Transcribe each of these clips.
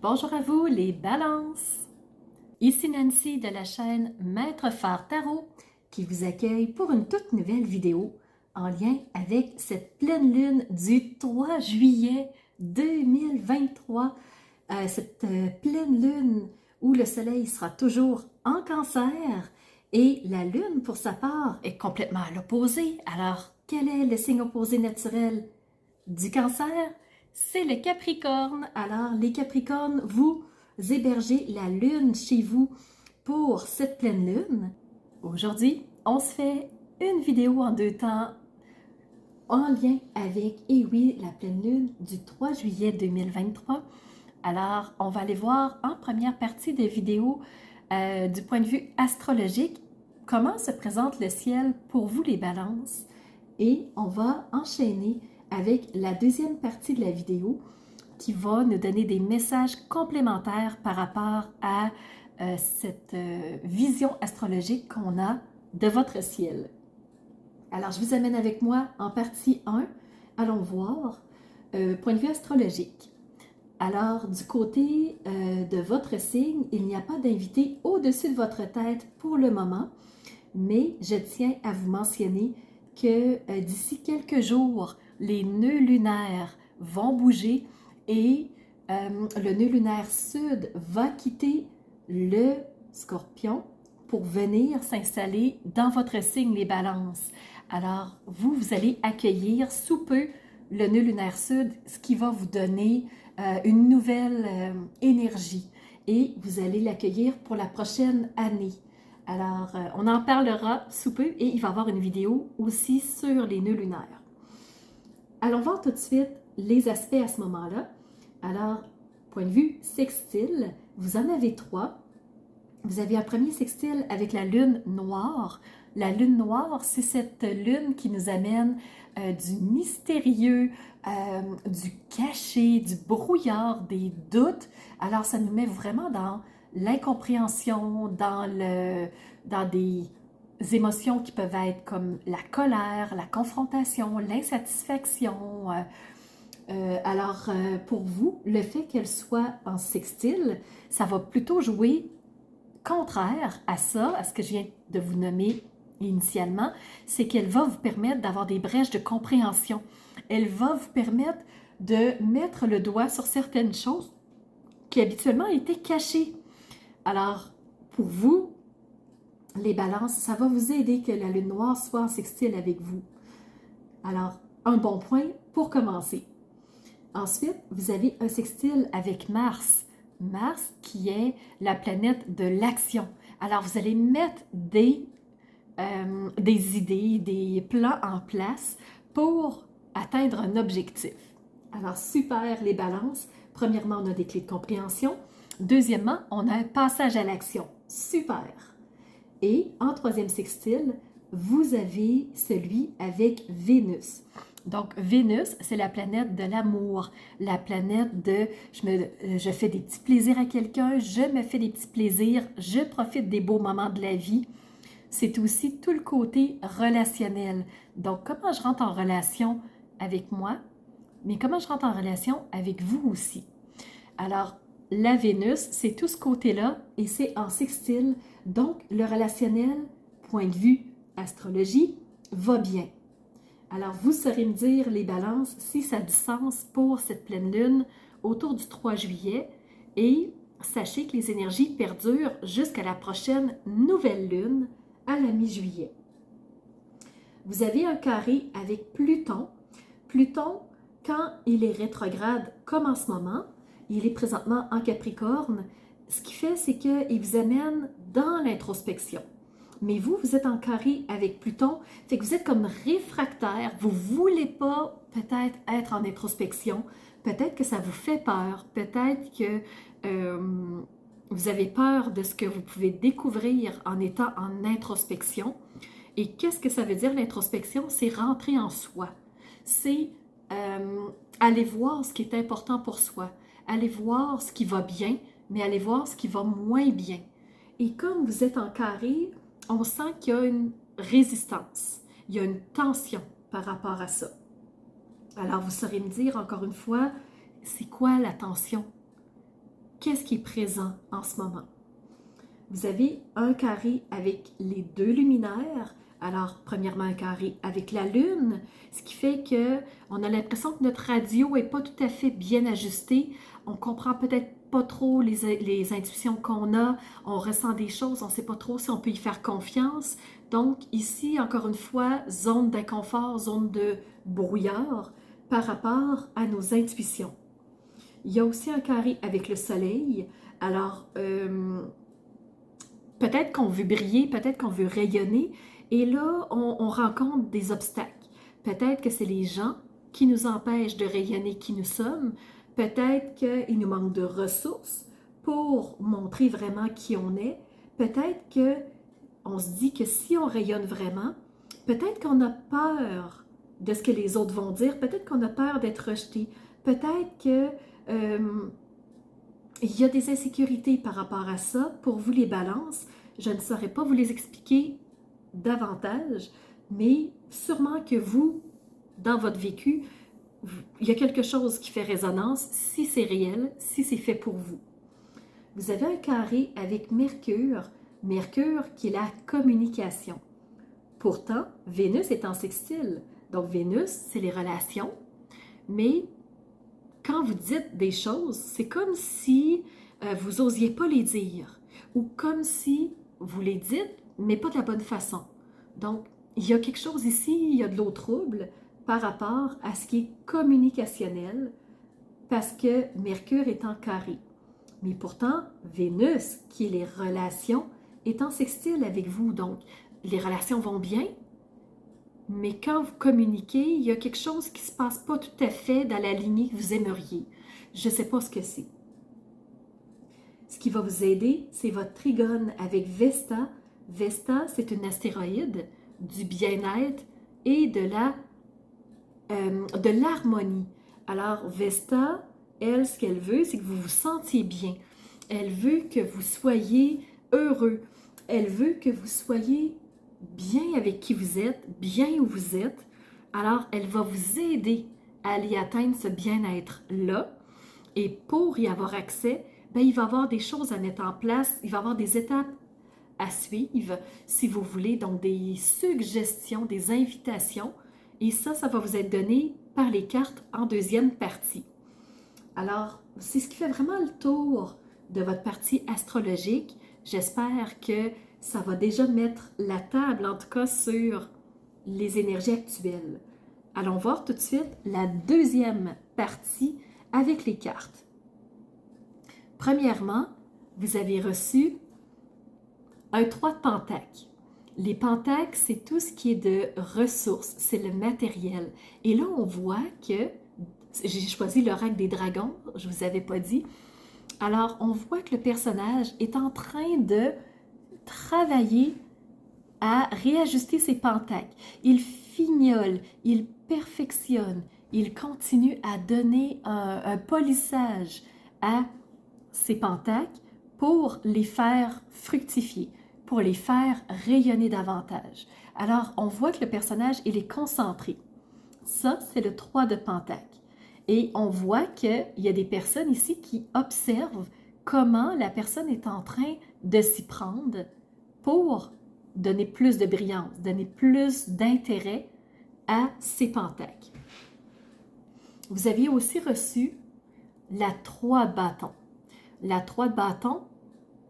Bonjour à vous les balances! Ici Nancy de la chaîne Maître Phare Tarot qui vous accueille pour une toute nouvelle vidéo en lien avec cette pleine lune du 3 juillet 2023. Cette pleine lune où le soleil sera toujours en cancer et la lune pour sa part est complètement à l'opposé. Alors quel est le signe opposé naturel du cancer? C'est le Capricorne. Alors, les Capricornes, vous hébergez la lune chez vous pour cette pleine lune. Aujourd'hui, on se fait une vidéo en deux temps en lien avec, et oui, la pleine lune du 3 juillet 2023. Alors, on va aller voir en première partie de vidéo, du point de vue astrologique, comment se présente le ciel pour vous les balances. Et on va enchaîner avec la deuxième partie de la vidéo qui va nous donner des messages complémentaires par rapport à cette vision astrologique qu'on a de votre ciel. Alors, je vous amène avec moi en partie 1. Allons voir, point de vue astrologique. Alors, du côté de votre signe, il n'y a pas d'invité au-dessus de votre tête pour le moment, mais je tiens à vous mentionner que d'ici quelques jours, les nœuds lunaires vont bouger et le nœud lunaire sud va quitter le Scorpion pour venir s'installer dans votre signe, les balances. Alors, vous allez accueillir sous peu le nœud lunaire sud, ce qui va vous donner une nouvelle énergie et vous allez l'accueillir pour la prochaine année. Alors, on en parlera sous peu et il va y avoir une vidéo aussi sur les nœuds lunaires. Allons voir tout de suite les aspects à ce moment-là. Alors, point de vue sextile, vous en avez 3. Vous avez un premier sextile avec la lune noire. La lune noire, c'est cette lune qui nous amène du mystérieux, du caché, du brouillard, des doutes. Alors, ça nous met vraiment dans l'incompréhension, dans des émotions qui peuvent être comme la colère, la confrontation, l'insatisfaction. Alors, pour vous, le fait qu'elle soit en sextile, ça va plutôt jouer contraire à ça, à ce que je viens de vous nommer initialement, c'est qu'elle va vous permettre d'avoir des brèches de compréhension. Elle va vous permettre de mettre le doigt sur certaines choses qui habituellement étaient cachées. Alors, pour vous, les balances, ça va vous aider que la lune noire soit en sextile avec vous. Alors, un bon point pour commencer. Ensuite, vous avez un sextile avec Mars. Mars qui est la planète de l'action. Alors, vous allez mettre des idées, des plans en place pour atteindre un objectif. Alors, super les balances. Premièrement, on a des clés de compréhension. Deuxièmement, on a un passage à l'action. Super! Et en troisième sextile, vous avez celui avec Vénus. Donc, Vénus, c'est la planète de l'amour, la planète de je fais des petits plaisirs à quelqu'un, je me fais des petits plaisirs, je profite des beaux moments de la vie. C'est aussi tout le côté relationnel. Donc, comment je rentre en relation avec moi, mais comment je rentre en relation avec vous aussi. Alors, la Vénus, c'est tout ce côté-là et c'est en sextile. Donc, le relationnel, point de vue astrologie, va bien. Alors, vous saurez me dire, les balances, si ça a du sens pour cette pleine lune autour du 3 juillet. Et sachez que les énergies perdurent jusqu'à la prochaine nouvelle lune à la mi-juillet. Vous avez un carré avec Pluton. Pluton, quand il est rétrograde, comme en ce moment, il est présentement en Capricorne, ce qu'il fait, c'est qu'il vous amène dans l'introspection. Mais vous, vous êtes en carré avec Pluton, fait que vous êtes comme réfractaire, vous ne voulez pas peut-être être en introspection, peut-être que ça vous fait peur, peut-être que vous avez peur de ce que vous pouvez découvrir en étant en introspection. Et qu'est-ce que ça veut dire l'introspection? C'est rentrer en soi, c'est aller voir ce qui est important pour soi, aller voir ce qui va bien, mais aller voir ce qui va moins bien. Et comme vous êtes en carré, on sent qu'il y a une résistance, il y a une tension par rapport à ça. Alors, vous saurez me dire, encore une fois, c'est quoi la tension? Qu'est-ce qui est présent en ce moment? Vous avez un carré avec les deux luminaires. Alors, premièrement, un carré avec la Lune, ce qui fait qu'on a l'impression que notre radio n'est pas tout à fait bien ajustée. On comprend peut-être pas trop les intuitions qu'on a. On ressent des choses, on ne sait pas trop si on peut y faire confiance. Donc, ici, encore une fois, zone d'inconfort, zone de brouillard par rapport à nos intuitions. Il y a aussi un carré avec le soleil. Alors, peut-être qu'on veut briller, peut-être qu'on veut rayonner, et là, on rencontre des obstacles. Peut-être que c'est les gens qui nous empêchent de rayonner qui nous sommes. Peut-être qu'il nous manque de ressources pour montrer vraiment qui on est. Peut-être qu'on se dit que si on rayonne vraiment, peut-être qu'on a peur de ce que les autres vont dire. Peut-être qu'on a peur d'être rejeté. Peut-être que il y a des insécurités par rapport à ça. Pour vous, les balances, je ne saurais pas vous les expliquer davantage, mais sûrement que vous, dans votre vécu, il y a quelque chose qui fait résonance, si c'est réel, si c'est fait pour vous. Vous avez un carré avec Mercure, Mercure qui est la communication. Pourtant, Vénus est en sextile. Donc, Vénus, c'est les relations, mais quand vous dites des choses, c'est comme si vous n'osiez pas les dire ou comme si vous les dites, mais pas de la bonne façon. Donc, il y a quelque chose ici, il y a de l'eau trouble par rapport à ce qui est communicationnel parce que Mercure est en carré. Mais pourtant, Vénus, qui est les relations, est en sextile avec vous. Donc, les relations vont bien, mais quand vous communiquez, il y a quelque chose qui ne se passe pas tout à fait dans la lignée que vous aimeriez. Je ne sais pas ce que c'est. Ce qui va vous aider, c'est votre trigone avec Vesta. Vesta, c'est une astéroïde du bien-être et de l'harmonie. Alors, Vesta, elle, ce qu'elle veut, c'est que vous vous sentiez bien. Elle veut que vous soyez heureux. Elle veut que vous soyez bien avec qui vous êtes, bien où vous êtes. Alors, elle va vous aider à aller atteindre ce bien-être-là. Et pour y avoir accès, bien, il va y avoir des choses à mettre en place, il va y avoir des étapes à suivre, si vous voulez, donc des suggestions, des invitations. Et ça va vous être donné par les cartes en deuxième partie. Alors, c'est ce qui fait vraiment le tour de votre partie astrologique. J'espère que ça va déjà mettre la table, en tout cas, sur les énergies actuelles. Allons voir tout de suite la deuxième partie avec les cartes. Premièrement, vous avez reçu un 3 de Pentacle. Les pentacles, c'est tout ce qui est de ressources, c'est le matériel. Et là, on voit que, j'ai choisi l'oracle des dragons, je ne vous avais pas dit. Alors, on voit que le personnage est en train de travailler à réajuster ses pentacles. Il fignole, il perfectionne, il continue à donner un polissage à ses pentacles pour les faire fructifier, pour les faire rayonner davantage. Alors, on voit que le personnage, il est concentré. Ça, c'est le 3 de Pentacle. Et on voit qu'il y a des personnes ici qui observent comment la personne est en train de s'y prendre pour donner plus de brillance, donner plus d'intérêt à ses pentacles. Vous aviez aussi reçu la 3 de bâton. La 3 de bâton,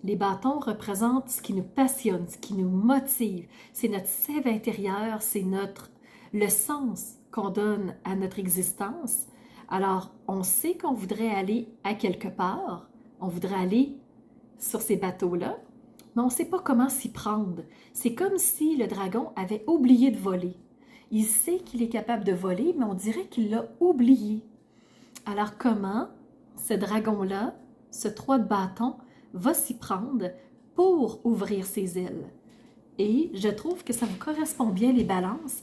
les bâtons représentent ce qui nous passionne, ce qui nous motive. C'est notre sève intérieure, c'est le sens qu'on donne à notre existence. Alors, on sait qu'on voudrait aller à quelque part, on voudrait aller sur ces bateaux-là, mais on ne sait pas comment s'y prendre. C'est comme si le dragon avait oublié de voler. Il sait qu'il est capable de voler, mais on dirait qu'il l'a oublié. Alors comment ce dragon-là, ce 3 de bâton, va s'y prendre pour ouvrir ses ailes? Et je trouve que ça vous correspond bien, les balances.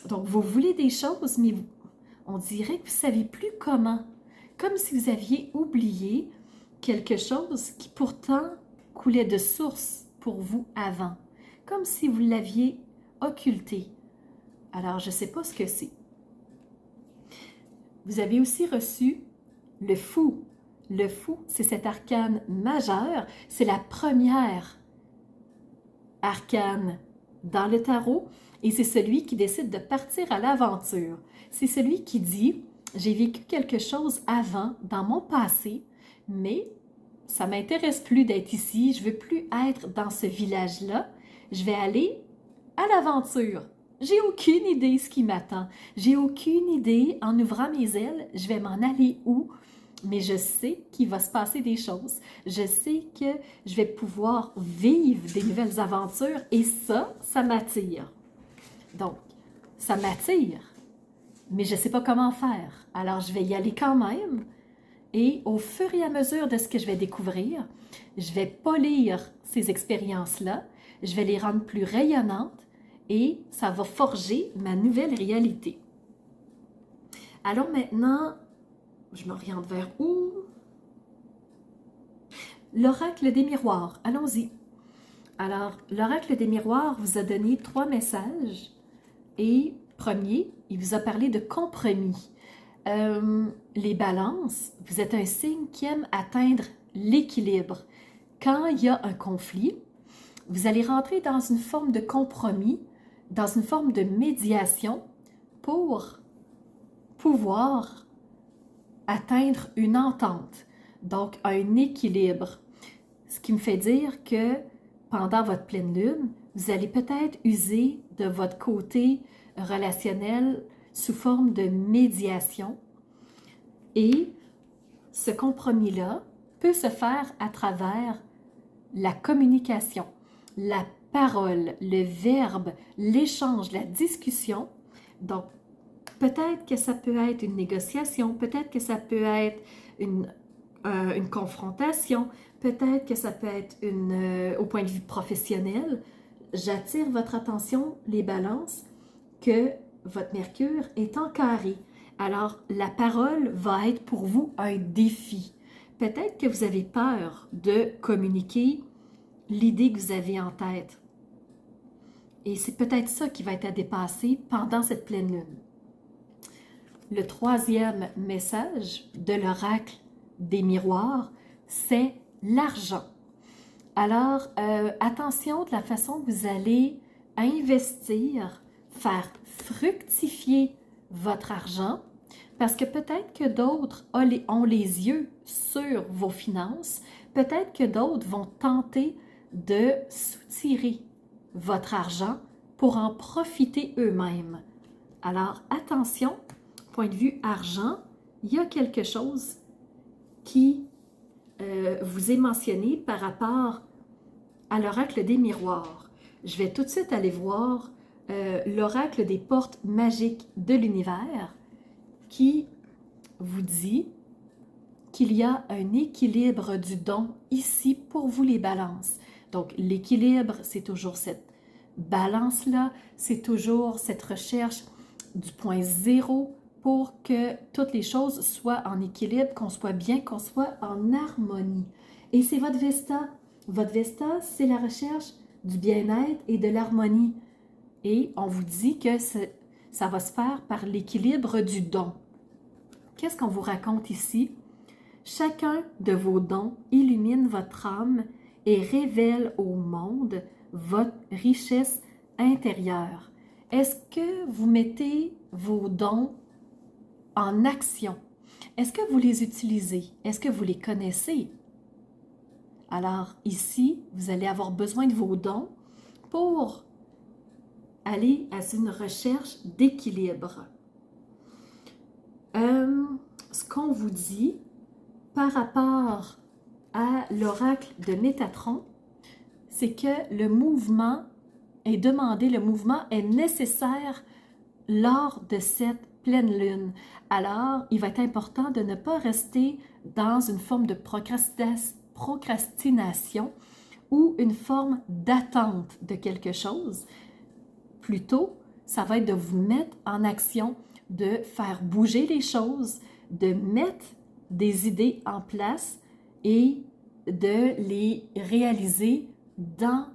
Donc, vous voulez des choses, mais on dirait que vous ne savez plus comment. Comme si vous aviez oublié quelque chose qui pourtant coulait de source pour vous avant. Comme si vous l'aviez occulté. Alors, je ne sais pas ce que c'est. Vous avez aussi reçu le fou. Le fou, c'est cet arcane majeur, c'est la première arcane dans le tarot et c'est celui qui décide de partir à l'aventure. C'est celui qui dit, j'ai vécu quelque chose avant, dans mon passé, mais ça ne m'intéresse plus d'être ici, je ne veux plus être dans ce village-là, je vais aller à l'aventure. J'ai aucune idée ce qui m'attend. J'ai aucune idée, en ouvrant mes ailes, je vais m'en aller où, mais je sais qu'il va se passer des choses. Je sais que je vais pouvoir vivre des nouvelles aventures et ça m'attire. Donc, ça m'attire, mais je ne sais pas comment faire. Alors, je vais y aller quand même. Et au fur et à mesure de ce que je vais découvrir, je vais polir ces expériences-là, je vais les rendre plus rayonnantes et ça va forger ma nouvelle réalité. Alors maintenant, je m'oriente vers où? L'oracle des miroirs, allons-y. Alors, l'oracle des miroirs vous a donné 3 messages et premier, il vous a parlé de compromis. Les balances, vous êtes un signe qui aime atteindre l'équilibre. Quand il y a un conflit, vous allez rentrer dans une forme de compromis, dans une forme de médiation pour pouvoir atteindre une entente, donc un équilibre. Ce qui me fait dire que pendant votre pleine lune, vous allez peut-être user de votre côté relationnel sous forme de médiation et ce compromis-là peut se faire à travers la communication, la parole, le verbe, l'échange, la discussion. Donc, peut-être que ça peut être une négociation, peut-être que ça peut être une confrontation, peut-être que ça peut être au point de vue professionnel. J'attire votre attention, les balances, que votre Mercure est en carré. Alors, la parole va être pour vous un défi. Peut-être que vous avez peur de communiquer l'idée que vous avez en tête. Et c'est peut-être ça qui va être à dépasser pendant cette pleine lune. Le 3e message de l'oracle des miroirs, c'est l'argent. Alors, attention de la façon que vous allez investir, faire fructifier votre argent, parce que peut-être que d'autres ont les yeux sur vos finances, peut-être que d'autres vont tenter de soutirer votre argent pour en profiter eux-mêmes. Alors, attention, point de vue argent, il y a quelque chose qui vous est mentionné par rapport à l'oracle des miroirs. Je vais tout de suite aller voir l'oracle des portes magiques de l'univers qui vous dit qu'il y a un équilibre du don ici pour vous les balances. Donc l'équilibre, c'est toujours cette balance-là, c'est toujours cette recherche du point zéro pour que toutes les choses soient en équilibre, qu'on soit bien, qu'on soit en harmonie. Et c'est votre Vesta. Votre Vesta, c'est la recherche du bien-être et de l'harmonie. Et on vous dit que ça va se faire par l'équilibre du don. Qu'est-ce qu'on vous raconte ici? Chacun de vos dons illumine votre âme et révèle au monde votre richesse intérieure. Est-ce que vous mettez vos dons en action? Est-ce que vous les utilisez? Est-ce que vous les connaissez? Alors ici, vous allez avoir besoin de vos dons pour aller à une recherche d'équilibre. Ce qu'on vous dit par rapport à l'oracle de Métatron, c'est que le mouvement est demandé, le mouvement est nécessaire lors de cette pleine lune. Alors, il va être important de ne pas rester dans une forme de procrastination ou une forme d'attente de quelque chose. Plutôt, ça va être de vous mettre en action, de faire bouger les choses, de mettre des idées en place et de les réaliser dans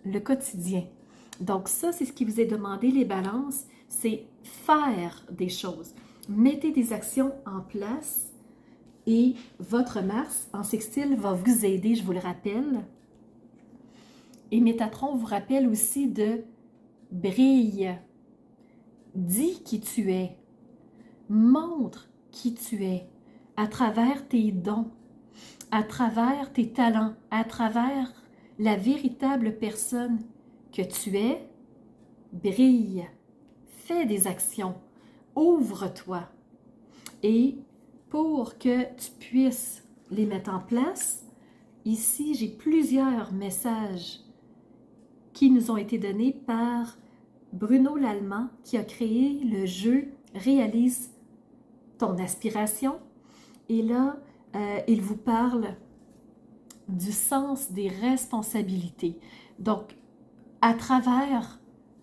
le quotidien. Donc ça, c'est ce qui vous est demandé, les balances, c'est faire des choses. mettez des actions en place et votre Mars en sextile va vous aider, je vous le rappelle. Et Métatron vous rappelle aussi de brille, dis qui tu es, montre qui tu es à travers tes dons, à travers tes talents, à travers la véritable personne que tu es. Brille, fais des actions, ouvre-toi. Et pour que tu puisses les mettre en place, ici j'ai plusieurs messages qui nous ont été donnés par Bruno Lallemand qui a créé le jeu Réalise ton aspiration. Et là, il vous parle du sens des responsabilités. Donc, à travers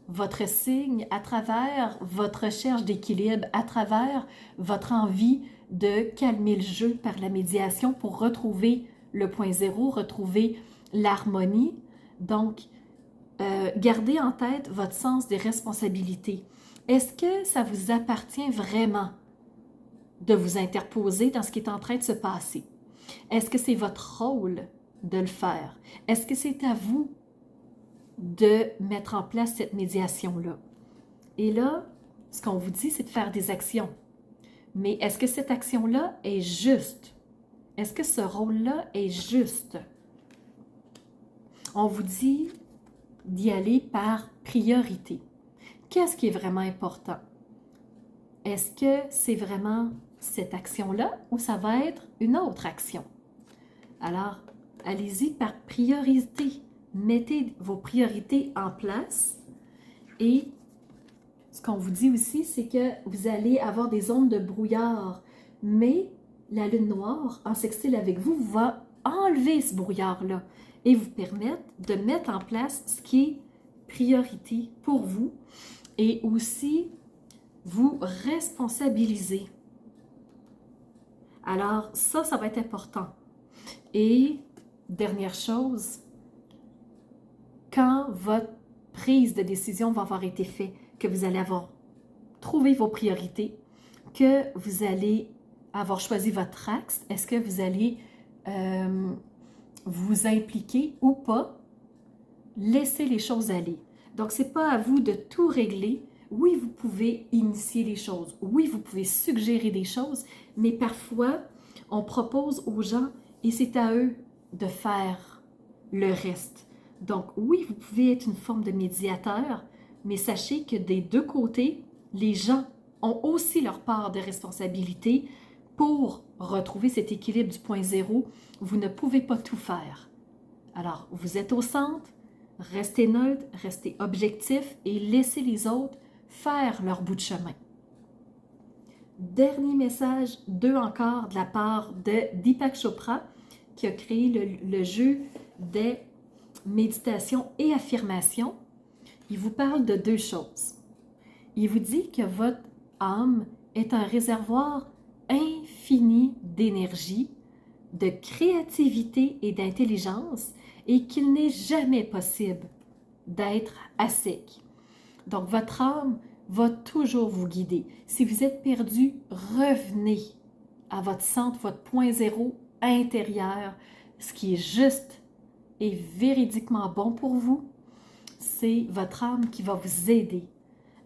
votre signe, à travers votre recherche d'équilibre, à travers votre envie de calmer le jeu par la médiation pour retrouver le point zéro, retrouver l'harmonie. Donc, gardez en tête votre sens des responsabilités. Est-ce que ça vous appartient vraiment de vous interposer dans ce qui est en train de se passer? Est-ce que c'est votre rôle de le faire? Est-ce que c'est à vous de mettre en place cette médiation-là? Et là, ce qu'on vous dit, c'est de faire des actions. Mais est-ce que cette action-là est juste? Est-ce que ce rôle-là est juste? On vous dit d'y aller par priorité. Qu'est-ce qui est vraiment important? Est-ce que c'est vraiment cette action-là ou ça va être une autre action? Alors, allez-y par priorité. Mettez vos priorités en place et ce qu'on vous dit aussi, c'est que vous allez avoir des zones de brouillard, mais la lune noire en sextile avec vous va enlever ce brouillard-là et vous permettre de mettre en place ce qui est priorité pour vous et aussi vous responsabiliser. Alors ça va être important. Et dernière chose, quand votre prise de décision va avoir été faite, que vous allez avoir trouvé vos priorités, que vous allez avoir choisi votre axe, est-ce que vous allez vous impliquer ou pas? Laissez les choses aller. Donc, ce n'est pas à vous de tout régler. Oui, vous pouvez initier les choses. Oui, vous pouvez suggérer des choses, mais parfois, on propose aux gens et c'est à eux de faire le reste. Donc, oui, vous pouvez être une forme de médiateur, mais sachez que des deux côtés, les gens ont aussi leur part de responsabilité pour retrouver cet équilibre du point zéro. Vous ne pouvez pas tout faire. Alors, vous êtes au centre, restez neutre, restez objectif et laissez les autres faire leur bout de chemin. Dernier message, 2 encore, de la part de Deepak Chopra, qui a créé le jeu des méditations et affirmations. Il vous parle de 2 choses. Il vous dit que votre âme est un réservoir infini d'énergie, de créativité et d'intelligence et qu'il n'est jamais possible d'être à sec. Donc, votre âme va toujours vous guider. Si vous êtes perdu, revenez à votre centre, votre point zéro intérieur. Ce qui est juste et véridiquement bon pour vous, c'est votre âme qui va vous aider.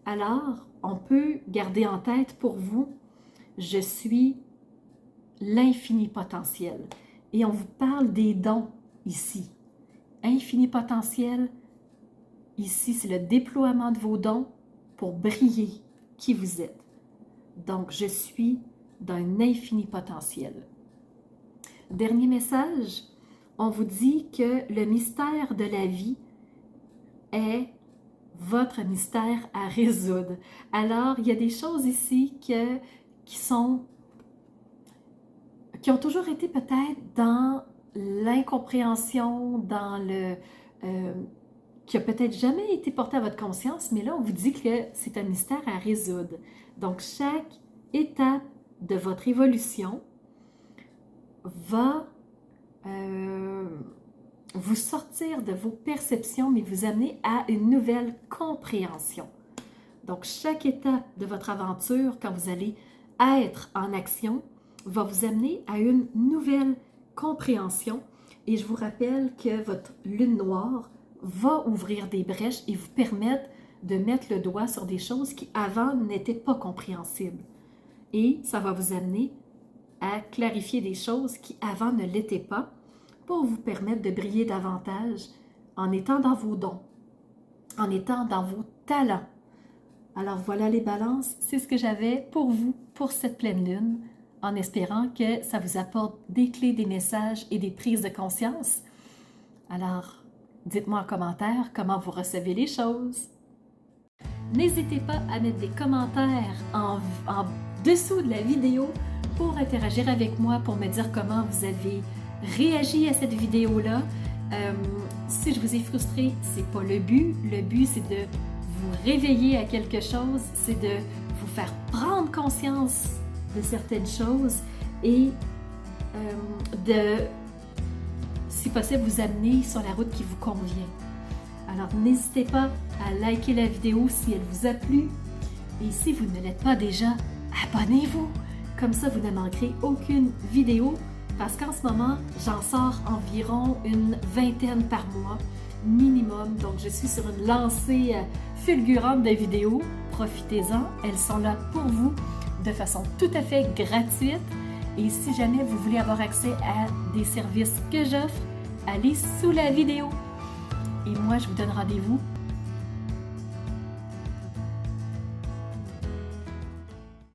Alors, on peut garder en tête pour vous, je suis l'infini potentiel. Et on vous parle des dons ici. Infini potentiel, ici, c'est le déploiement de vos dons pour briller qui vous êtes. Donc, je suis d'un infini potentiel. Dernier message, on vous dit que le mystère de la vie est votre mystère à résoudre. Alors, il y a des choses ici qui ont toujours été peut-être dans l'incompréhension, dans le... qui a peut-être jamais été porté à votre conscience, mais là, on vous dit que c'est un mystère à résoudre. Donc, chaque étape de votre évolution va vous sortir de vos perceptions, mais vous amener à une nouvelle compréhension. Donc, chaque étape de votre aventure, quand vous allez être en action va vous amener à une nouvelle compréhension. Et je vous rappelle que votre lune noire va ouvrir des brèches et vous permettre de mettre le doigt sur des choses qui avant n'étaient pas compréhensibles. Et ça va vous amener à clarifier des choses qui avant ne l'étaient pas pour vous permettre de briller davantage en étant dans vos dons, en étant dans vos talents. Alors voilà les balances, c'est ce que j'avais pour vous pour cette pleine lune, en espérant que ça vous apporte des clés, des messages et des prises de conscience. Alors, dites-moi en commentaire comment vous recevez les choses. N'hésitez pas à mettre des commentaires en dessous de la vidéo pour interagir avec moi, pour me dire comment vous avez réagi à cette vidéo-là. Si je vous ai frustré, c'est pas le but. Le but, c'est de vous réveiller à quelque chose, c'est de vous faire prendre conscience de certaines choses et de, si possible, vous amener sur la route qui vous convient. Alors, n'hésitez pas à liker la vidéo si elle vous a plu. Et si vous ne l'êtes pas déjà, abonnez-vous. Comme ça, vous ne manquerez aucune vidéo parce qu'en ce moment, j'en sors environ une vingtaine par mois minimum. Donc, je suis sur une lancée fulgurante de vidéos. Profitez-en, elles sont là pour vous de façon tout à fait gratuite. Et si jamais vous voulez avoir accès à des services que j'offre, allez sous la vidéo. Et moi, je vous donne rendez-vous